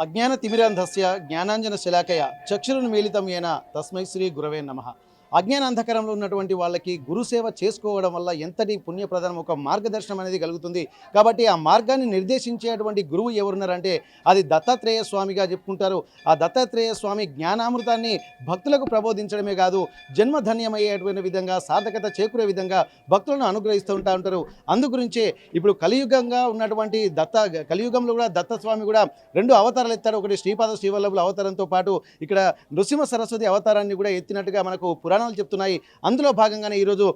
అజ్ఞాన తిమిరాంధస్య జ్ఞానాంజన శలాకయ చక్షురున్మీలితం ఏన తస్మై శ్రీ గురవే నమః. అజ్ఞాన అంధకారంలో ఉన్నటువంటి వాళ్ళకి గురుసేవ చేసుకోవడం వల్ల ఎంతటి పుణ్యప్రదానం, ఒక మార్గదర్శనం అనేది కలుగుతుంది. కాబట్టి ఆ మార్గాన్ని నిర్దేశించేటువంటి గురువు ఎవరున్నారంటే అది దత్తాత్రేయ స్వామిగా చెప్పుకుంటారు. ఆ దత్తాత్రేయ స్వామి జ్ఞానామృతాన్ని భక్తులకు ప్రబోధించడమే కాదు, జన్మధన్యమయ్యేటువంటి విధంగా, సార్థకత చేకూరే విధంగా భక్తులను అనుగ్రహిస్తూ ఉంటారు. అందుగురించే ఇప్పుడు కలియుగంగా ఉన్నటువంటి కలియుగంలో కూడా దత్తస్వామి కూడా 2 అవతారాలు ఎత్తాడు. ఒకటి శ్రీపాద శ్రీవల్లభుల అవతారంతో పాటు ఇక్కడ నృసింహ సరస్వతి అవతారాన్ని కూడా ఎత్తినట్టుగా మనకు పురాణాలు చెప్తున్నాయి. అందులో భాగంగానే ఈరోజు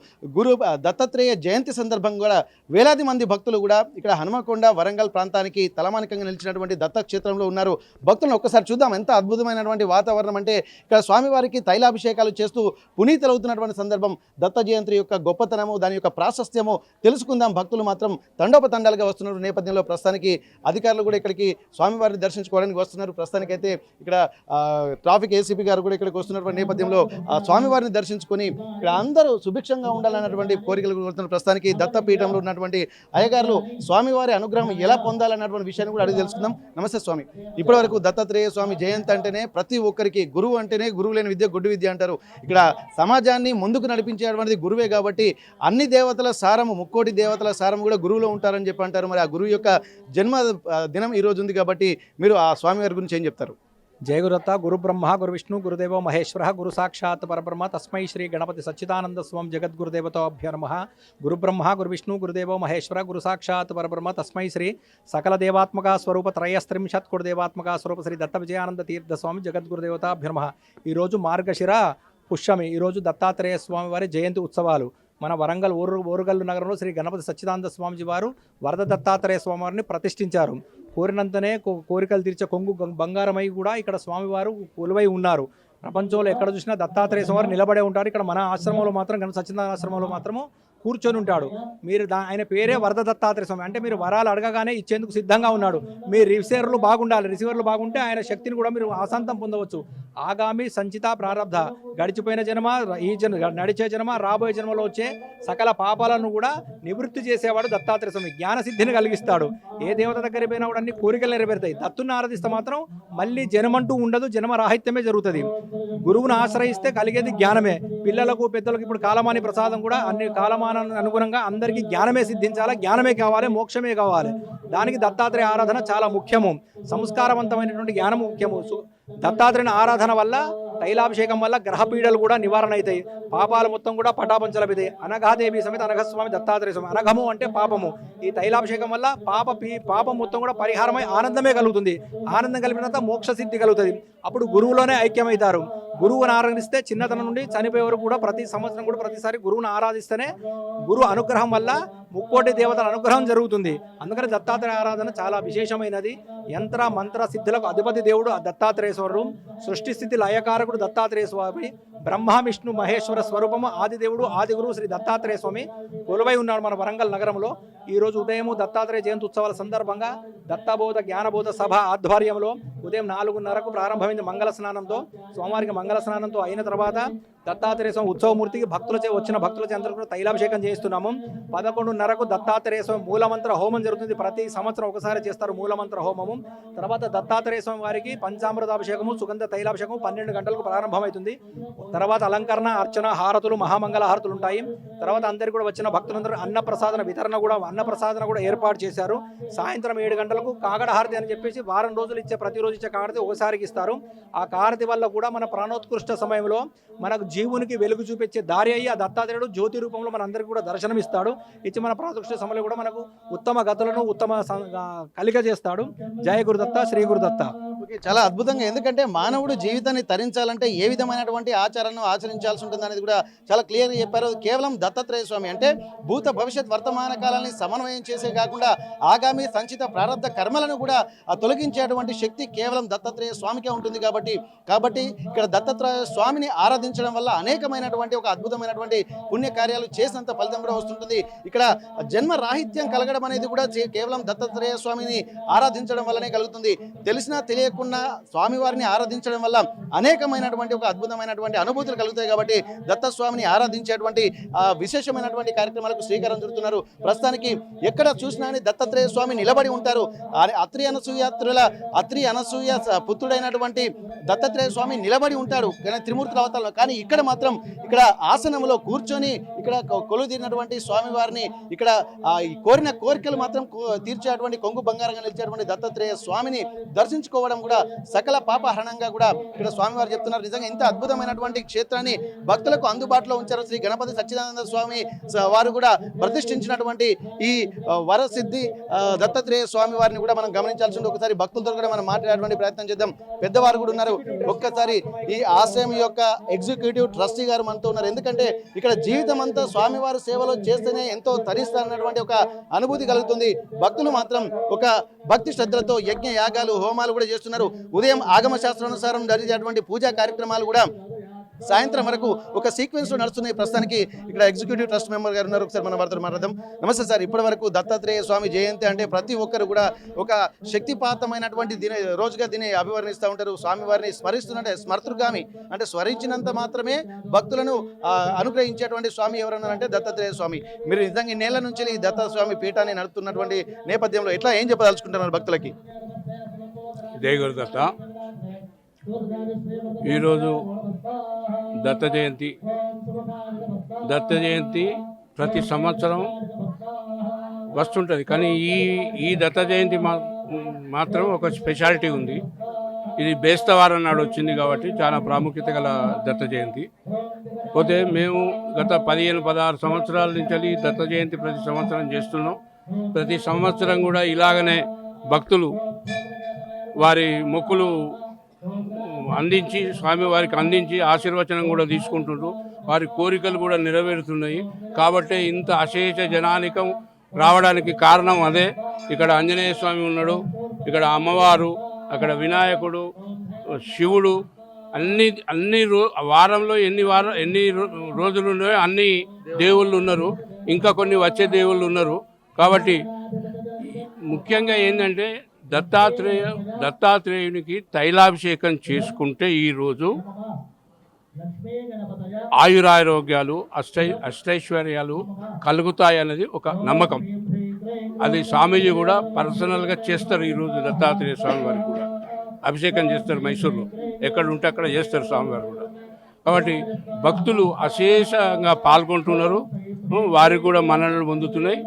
దత్తాత్రేయ జయంతి సందర్భంగా కూడా వేలాది మంది భక్తులు కూడా ఇక్కడ హనుమకొండ, వరంగల్ ప్రాంతానికి తలమానికంగా నిలిచినటువంటి దత్తక్షేత్రంలో ఉన్నారు. భక్తులను ఒక్కసారి చూద్దాం. ఎంత అద్భుతమైనటువంటి వాతావరణం అంటే ఇక్కడ స్వామివారికి తైలాభిషేకాలు చేస్తూ పునీతులవుతున్నటువంటి సందర్భం. దత్త జయంతి యొక్క గొప్పతనము, దాని యొక్క ప్రాశస్త్యము తెలుసుకుందాం. భక్తులు మాత్రం తండోపతండాలుగా వస్తున్న నేపథ్యంలో ప్రస్తుతానికి అధికారులు కూడా ఇక్కడికి స్వామివారిని దర్శించుకోవడానికి వస్తున్నారు. ప్రస్తుతానికైతే ఇక్కడ ట్రాఫిక్ ఏసీపీ గారు కూడా ఇక్కడికి వస్తున్నటువంటి నేపథ్యంలో స్వామివారిని దర్శించుకొని ఇక్కడ అందరూ సుభిక్షంగా ఉండాలన్నటువంటి కోరికలు కోరుతున్న ప్రస్తుతానికి దత్తపీఠంలో ఉన్నటువంటి అయ్యగారులు స్వామివారి అనుగ్రహం ఎలా పొందాలన్నటువంటి విషయాన్ని కూడా అడిగి తెలుసుకుందాం. నమస్తే స్వామి. ఇప్పటి వరకు దత్తాత్రేయ స్వామి జయంతి అంటేనే ప్రతి ఒక్కరికి గురువు అంటేనే గురువు లేని విద్య గుడ్డి విద్య అంటారు. ఇక్కడ సమాజాన్ని ముందుకు నడిపించేటువంటిది గురువే. కాబట్టి అన్ని దేవతల సారము, 3 దేవతల సారము కూడా గురువులో ఉంటారని చెప్పి అంటారు. మరి ఆ గురువు యొక్క జన్మ దినం ఈరోజు ఉంది కాబట్టి మీరు ఆ స్వామివారి గురించి ఏం చెప్తారు? జయ గురుదత్త. గురు బ్రహ్మ గురు విష్ణు గురుదేవో మహేశ్వర గురు సాక్షాత్ పరబ్రహ్మ తస్మై శ్రీ గణపతి సచ్చిదానంద స్వం జగద్గురుదేవతోభ్యో నమః. గురు బ్రహ్మ గురు విష్ణు గురుదేవో మహేశ్వర గురు సాక్షాత్ పరబ్రహ్మ తస్మై శ్రీ సకల దేవాత్మక స్వరూప త్రయస్త్రింశత్ కురుదేవాత్మక స్వరూప శ్రీ దత్త విజయానంద తీర్థ స్వామి జగద్గురుదేవతాభ్యో నమః. ఈరోజు మార్గశిర పుష్యమి. ఈరోజు దత్తాత్రేయ స్వామి వారి జయంతి ఉత్సవాలు. మన వరంగల్ ఓరుగల్లు నగరంలో శ్రీ గణపతి సచ్చిదానంద స్వామిజీ వారు వరద దత్తాత్రేయ స్వామివారిని ప్రతిష్ఠించారు. కోరినంతనే కోరికలు తీర్చే కొంగు బంగారమై కూడా ఇక్కడ స్వామివారు కొలువై ఉన్నారు. ప్రపంచంలో ఎక్కడ చూసినా దత్తాత్రేయ స్వామి నిలబడే ఉంటారు. ఇక్కడ మన ఆశ్రమంలో మాత్రం గణపతి సచ్చిదానంద ఆశ్రమంలో మాత్రము కూర్చొని ఉంటాడు. మీరు ఆయన పేరే వరద దత్తాత్రేయ స్వామి. అంటే మీరు వరాలు అడగగానే ఇచ్చేందుకు సిద్ధంగా ఉన్నాడు. మీ రిసీవర్లు బాగుండాలి. రిసీవర్లు బాగుంటే ఆయన శక్తిని కూడా మీరు ఆశాంతం పొందవచ్చు. ఆగామి సంచిత ప్రారబ్ధ, గడిచిపోయిన జన్మ, ఈ నడిచే జన్మ, రాబోయే జన్మలో వచ్చే సకల పాపాలను కూడా నివృత్తి చేసేవాడు దత్తాత్రేయ స్వామి. జ్ఞానసిద్ధిని కలిగిస్తాడు. ఏ దేవత దగ్గర పోయినా కూడా అన్ని కోరికలు నెరవేరుతాయి. దత్తుని ఆరాధిస్తే మాత్రం మళ్ళీ జన్మంటూ ఉండదు, జన్మరాహిత్యమే జరుగుతుంది. గురువును ఆశ్రయిస్తే కలిగేది జ్ఞానమే. పిల్లలకు పెద్దలకు ఇప్పుడు కాలమాని ప్రసాదం కూడా అన్ని కాలమానానికి అనుగుణంగా అందరికీ జ్ఞానమే సిద్ధించాలి, జ్ఞానమే కావాలి, మోక్షమే కావాలి. దానికి దత్తాత్రేయ ఆరాధన చాలా ముఖ్యము. సంస్కారవంతమైనటువంటి జ్ఞానము ముఖ్యము. దత్తాత్రేయ ఆరాధన వల్ల, తైలాభిషేకం వల్ల గ్రహపీడలు కూడా నివారణ అవుతాయి. పాపాలు మొత్తం కూడా పటాపంచలపితాయి. అనఘాదేవి సమేత అనఘస్వామి దత్తాత్రేయ స్వామి. అనఘము అంటే పాపము. ఈ తైలాభిషేకం వల్ల పాపం మొత్తం కూడా పరిహారమై ఆనందమే కలుగుతుంది. ఆనందం కలిగిన తర్వాత మోక్ష సిద్ధి కలుగుతుంది. అప్పుడు గురువులోనే ఐక్యమవుతారు. గురువుని ఆరాధిస్తే చిన్నతనం నుండి చనిపోయే వరకు కూడా ప్రతి సంవత్సరం కూడా ప్రతిసారి గురువుని ఆరాధిస్తేనే గురు అనుగ్రహం వల్ల 3 దేవతల అనుగ్రహం జరుగుతుంది. అందుకని దత్తాత్రేయ ఆరాధన చాలా విశేషమైనది. యంత్ర మంత్ర సిద్ధులకు అధిపతి దేవుడు దత్తాత్రేయ స్వరూపం. సృష్టి స్థితి లయకారకుడు దత్తాత్రేయ స్వామి. బ్రహ్మ విష్ణు మహేశ్వర స్వరూపము ఆదిదేవుడు ఆదిగురువు శ్రీ దత్తాత్రేయ స్వామి కొలువై ఉన్నాడు మన వరంగల్ నగరంలో. ఈరోజు ఉదయం దత్తాత్రేయ జయంతి ఉత్సవాల సందర్భంగా దత్తబోధ జ్ఞానబోధ సభ ఆధ్వర్యంలో ఉదయం 4:30కు ప్రారంభమైంది మంగళ స్నానంతో. స్వామివారికి మంగళ స్నానంతో అయిన తర్వాత దత్తాత్రేయ స్వామి ఉత్సవమూర్తికి వచ్చిన భక్తులచే అందరూ కూడా తైలాభిషేకం చేస్తున్నాము. 11:30కు దత్తాత్రేయ స్వామి మూలమంత్ర హోమం జరుగుతుంది. ప్రతి సంవత్సరం ఒకసారి చేస్తారు మూలమంత్ర హోమము. తర్వాత దత్తాత్రేయ స్వామి వారికి పంచామృతాభిషేకము, సుగంధ తైలాభిషేకం 12 గంటలకు ప్రారంభమవుతుంది. తర్వాత అలంకరణ, అర్చన, హారతులు, మహామంగళ హారతులు ఉంటాయి. తర్వాత అందరికీ కూడా వచ్చిన భక్తులందరూ అన్నప్రసాదన కూడా ఏర్పాటు చేశారు. సాయంత్రం 7 గంటలకు కాగడ హారతి అని చెప్పేసి వారం రోజులు ప్రతిరోజు ఇచ్చే కారతి ఒకసారికి ఇస్తారు. ఆ కారతి వల్ల కూడా మన ప్రాణోత్కృష్ట సమయంలో మనకు జీవునికి వెలుగు చూపించే దారి అయ్యి ఆ దత్తాత్రేయుడు జ్యోతి రూపంలో మన అందరికీ కూడా దర్శనమిస్తాడు. ఇచ్చి మన ప్రాణోత్కృష్ట సమయంలో కూడా మనకు ఉత్తమ గతులను కలిగ చేస్తాడు. జయ గురుదత్త, శ్రీ గురుదత్త. చాలా అద్భుతంగా. ఎందుకంటే మానవుడు జీవితాన్ని తరించాలంటే ఏ విధమైనటువంటి ఆచారాలను ఆచరించాల్సి ఉంటుంది అనేది కూడా చాలా క్లియర్గా చెప్పారు. కేవలం దత్తాత్రేయ స్వామి అంటే భూత భవిష్యత్ వర్తమాన కాలాన్ని సమన్వయం చేసే కాకుండా ఆగామి సంచిత ప్రారంభ కర్మలను కూడా తొలగించేటువంటి శక్తి కేవలం దత్తాత్రేయ స్వామికే ఉంటుంది. కాబట్టి ఇక్కడ దత్తాత్రేయ స్వామిని ఆరాధించడం వల్ల అనేకమైనటువంటి ఒక అద్భుతమైనటువంటి పుణ్యకార్యాలు చేసినంత ఫలితం కూడా వస్తుంటుంది. ఇక్కడ జన్మ రాహిత్యం కలగడం అనేది కూడా కేవలం దత్తాత్రేయ స్వామిని ఆరాధించడం వల్లనే కలుగుతుంది. తెలిసినా తెలియక లేకున్నా స్వామివారిని ఆరాధించడం వల్ల అనేకమైనటువంటి ఒక అద్భుతమైనటువంటి అనుభూతులు కలుగుతాయి. కాబట్టి దత్తస్వామిని ఆరాధించేటువంటి విశేషమైనటువంటి కార్యక్రమాలకు శ్రీకారం చుడుతున్నారు. ప్రస్తుతానికి ఎక్కడ చూసినా దత్తాత్రేయ స్వామి నిలబడి ఉంటారు. అత్రి అనసూయ పుత్రుడైనటువంటి దత్తాత్రేయ స్వామి నిలబడి ఉంటాడు త్రిమూర్తుల అవతారంలో. కానీ ఇక్కడ మాత్రం ఇక్కడ ఆసనంలో కూర్చొని ఇక్కడ కొలుదీరినటువంటి స్వామివారిని ఇక్కడ కోరిన కోరికలు మాత్రం తీర్చేటువంటి కొంగు బంగారంగా నిలిచేటువంటి దత్తాత్రేయ స్వామిని దర్శించుకోవడం కూడా సకల పాపహరణంగా కూడా ఇక్కడ స్వామివారు చెప్తున్నారు. నిజంగా ఇంత అద్భుతమైనటువంటి క్షేత్రాన్ని భక్తులకు అందుబాటులో ఉంచారు. శ్రీ గణపతి సచ్చిదానంద స్వామి వారు కూడా ప్రతిష్ఠించినటువంటి ఈ వరసిద్ధి దత్తాత్రేయ స్వామి వారిని కూడా మనం గమనించాల్సి ఉంది. ఒకసారి భక్తులతో కూడా మనం మాట్లాడేటువంటి ప్రయత్నం చేద్దాం. పెద్దవారు కూడా ఉన్నారు. ఒక్కసారి ఈ ఆశ్రమం యొక్క ఎగ్జిక్యూటివ్ ట్రస్టీ గారు మనతో ఉన్నారు. ఎందుకంటే ఇక్కడ జీవితం అంతా స్వామివారి సేవలో చేస్తేనే ఎంతో తరిస్తారన్నటువంటి ఒక అనుభూతి కలుగుతుంది. భక్తులు మాత్రం ఒక భక్తి శ్రద్ధలతో యజ్ఞ యాగాలు హోమాలు కూడా చేస్తున్నారు. ఉదయం ఆగమ శాస్త్రానుసారం జరిగేటువంటి పూజా కార్యక్రమాలు కూడా సాయంత్రం వరకు ఒక సీక్వెన్స్ లో నడుస్తున్నాయి. ప్రస్తుతానికి ఇక్కడ ఎగ్జిక్యూటివ్ ట్రస్ట్ మెంబర్ గారు ఉన్నారు. ఒకసారి మనం వారితో మాట్లాడదాం. నమస్తే సార్. ఇప్పటి వరకు దత్తాత్రేయ స్వామి జయంతి అంటే ప్రతి ఒక్కరు కూడా ఒక శక్తిపాతమైనటువంటి రోజుగా దీన్ని అభివర్ణిస్తూ ఉంటారు. స్వామివారిని స్మరిస్తున్నట్టే స్మర్తృగామి అంటే స్మరించినంత మాత్రమే భక్తులను అనుగ్రహించేటువంటి స్వామి ఎవరన్నారంటే దత్తాత్రేయ స్వామి. మీరు నిజంగా ఈ నేల నుంచి ఈ దత్తాస్వామి పీఠాన్ని నడుపుతున్నటువంటి నేపథ్యంలో ఎట్లా ఏం చెప్పదలుచుకుంటున్నారు భక్తులకి? జై గురుదత్త. ఈరోజు దత్త జయంతి ప్రతి సంవత్సరం వస్తుంటుంది. కానీ ఈ దత్త జయంతి మాత్రం ఒక స్పెషాలిటీ ఉంది. ఇది బేస్తవారం నాడు వచ్చింది కాబట్టి చాలా ప్రాముఖ్యత గల దత్త జయంతి. పోతే మేము గత 15-16 సంవత్సరాల నుంచి దత్త జయంతి ప్రతి సంవత్సరం చేస్తున్నాం. ప్రతి సంవత్సరం కూడా ఇలాగనే భక్తులు వారి మొక్కులు అందించి స్వామివారికి అందించి ఆశీర్వచనం కూడా తీసుకుంటున్నారు. వారి కోరికలు కూడా నెరవేరుతున్నాయి. కాబట్టి ఇంత అశేష జనానికం రావడానికి కారణం అదే. ఇక్కడ ఆంజనేయ స్వామి ఉన్నాడు, ఇక్కడ అమ్మవారు, అక్కడ వినాయకుడు, శివుడు, అన్ని వారంలో ఎన్ని రోజులు ఉన్నాయో అన్ని దేవుళ్ళు ఉన్నారు. ఇంకా కొన్ని వచ్చే దేవుళ్ళు ఉన్నారు. కాబట్టి ముఖ్యంగా ఏంటంటే దత్తాత్రేయునికి తైలాభిషేకం చేసుకుంటే ఈరోజు ఆయురారోగ్యాలు అష్టైశ్వర్యాలు కలుగుతాయన్నది ఒక నమ్మకం. అది స్వామీజీ కూడా పర్సనల్గా చేస్తారు. ఈరోజు దత్తాత్రేయ స్వామి వారికి కూడా అభిషేకం చేస్తారు. మైసూరులో ఎక్కడ ఉంటే అక్కడ చేస్తారు స్వామివారు కూడా. కాబట్టి భక్తులు అశేషంగా పాల్గొంటున్నారు. వారికి కూడా మన్ననలు పొందుతున్నాయి.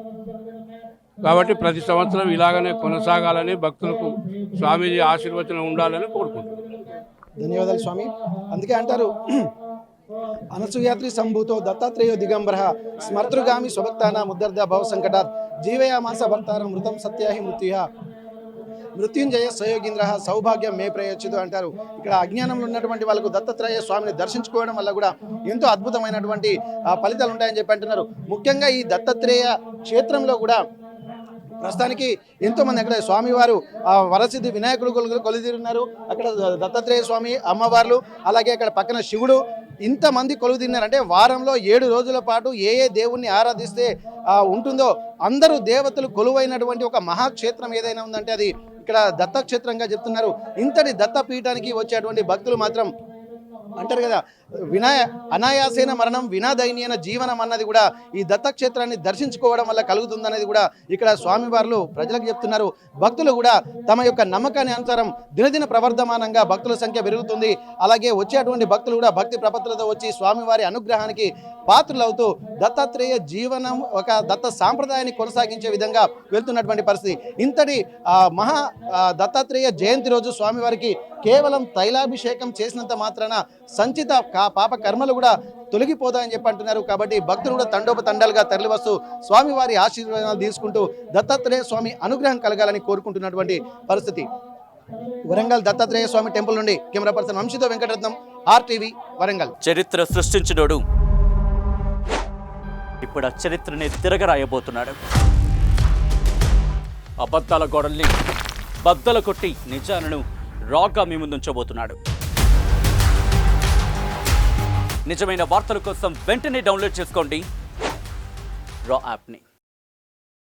కాబట్టి ప్రతి సంవత్సరం ఇలాగనే కొనసాగాలని భక్తులకు స్వామీజీ ఆశీర్వచనం ఉండాలని కోరుకుంటున్నాను. ధన్యవాదాలు స్వామి. అందుకే అంటారు అనసూయాత్రి సంభూతో దత్తాత్రేయో దిగంబర స్మర్తృగామి స్వభక్తాన ముద్దర్ద భవ సంకటాత్ జీవయామాస భర్తారం మృతం సత్యాహి మృత్యుంజయ సయోగీంద్ర సౌభాగ్యం మే ప్రయోచితు అంటారు. ఇక్కడ అజ్ఞానంలో ఉన్నటువంటి వాళ్ళకు దత్తాత్రేయ స్వామిని దర్శించుకోవడం వల్ల కూడా ఎంతో అద్భుతమైనటువంటి ఫలితాలు ఉంటాయని చెప్పి అంటున్నారు. ముఖ్యంగా ఈ దత్తాత్రేయ క్షేత్రంలో కూడా ప్రస్తుతానికి ఎంతోమంది అక్కడ స్వామివారు వరసిద్ధి వినాయకుడు కొలుదీరున్నారు. అక్కడ దత్తాత్రేయ స్వామి అమ్మవార్లు, అలాగే అక్కడ పక్కన శివుడు, ఇంతమంది కొలుదీరినారంటే వారంలో 7 రోజుల పాటు ఏ దేవుణ్ణి ఆరాధిస్తే ఉంటుందో అందరూ దేవతలు కొలువైనటువంటి ఒక మహాక్షేత్రం ఏదైనా ఉందంటే అది ఇక్కడ దత్తక్షేత్రంగా చెప్తున్నారు. ఇంతటి దత్తపీఠానికి వచ్చేటువంటి భక్తులు మాత్రం అంటారు కదా, అనాయాసేన మరణం వినాదైన్యన జీవనం అన్నది కూడా ఈ దత్తక్షేత్రాన్ని దర్శించుకోవడం వల్ల కలుగుతుందనేది కూడా ఇక్కడ స్వామివార్లు ప్రజలకు చెప్తున్నారు. భక్తులు కూడా తమ యొక్క నమ్మకాన్ని అనుసారం దినదిన ప్రవర్ధమానంగా భక్తుల సంఖ్య పెరుగుతుంది. అలాగే వచ్చేటువంటి భక్తులు కూడా భక్తి ప్రపత్తులతో వచ్చి స్వామివారి అనుగ్రహానికి పాత్రులవుతూ దత్తాత్రేయ జీవనం ఒక దత్త సాంప్రదాయాన్ని కొనసాగించే విధంగా వెళ్తున్నటువంటి పరిస్థితి. ఇంతటి మహా దత్తాత్రేయ జయంతి రోజు స్వామివారికి కేవలం తైలాభిషేకం చేసినంత మాత్రాన సంచిత పాప కర్మలు కూడా తొలగిపోతాయని చెప్పి అంటున్నారు. కాబట్టి భక్తులు కూడా తండోపతండాలుగా తరలివస్తూ స్వామివారి ఆశీర్వాదాలు తీసుకుంటూ దత్తాత్రేయ స్వామి అనుగ్రహం కలగాలని కోరుకుంటున్నటువంటి పరిస్థితి. వరంగల్ దత్తాత్రేయ స్వామి టెంపుల్ నుండి కెమెరా పర్సన్ వంశీతో వెంకటరత్నం, RTV వరంగల్. చరిత్ర సృష్టించినోడు ఇప్పుడు ఆ చరిత్రని తిరగరాయబోతున్నాడు. అబద్ధాల గోడల్ని బద్దలు కొట్టి నిజాలను రాగా మీ ముందుంచబోతున్నాడు. నిజమైన వార్తల కోసం వెంటనే డౌన్లోడ్ చేసుకోండి రా యాప్ని.